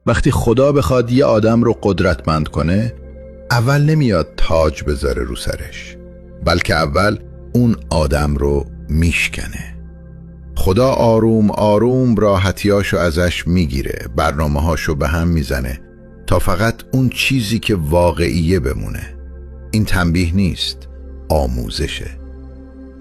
وقتی خدا بخواد یه آدم رو قدرتمند کنه، اول نمیاد تاج بذاره رو سرش، بلکه اول اون آدم رو میشکنه. خدا آروم آروم راحتیاشو ازش میگیره، برنامه‌هاشو به هم میزنه تا فقط اون چیزی که واقعیه بمونه. این تنبیه نیست، آموزشه.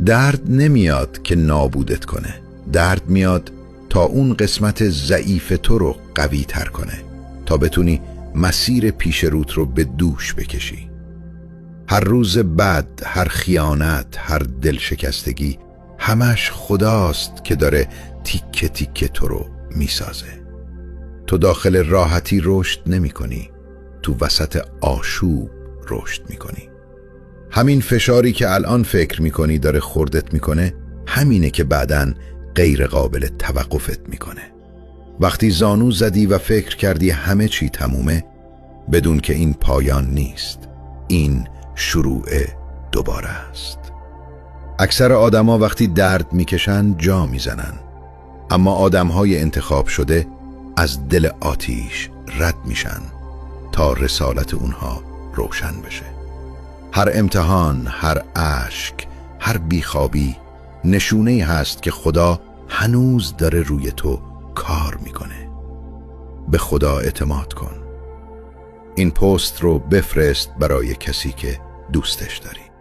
درد نمیاد که نابودت کنه، درد میاد تا اون قسمت ضعیف تو رو قوی تر کنه، تا بتونی مسیر پیش روت رو به دوش بکشی. هر روز بد، هر خیانت، هر دلشکستگی، همش خداست که داره تیکه تیکه تو رو میسازه. تو داخل راحتی رشد نمی کنی، تو وسط آشوب رشد می کنی. همین فشاری که الان فکر می کنی داره خوردت می کنه، همینه که بعداً غیر قابل توقفت می کنه. وقتی زانو زدی و فکر کردی همه چی تمومه، بدون که این پایان نیست، این شروع دوباره است. اکثر آدما وقتی درد میکشن جا میزنن، اما آدمهای انتخاب شده از دل آتیش رد میشن تا رسالت اونها روشن بشه. هر امتحان، هر اشک، هر بیخوابی نشونه‌ای هست که خدا هنوز داره روی تو کار میکنه. به خدا اعتماد کن. این پست رو بفرست برای کسی که دوستش داری.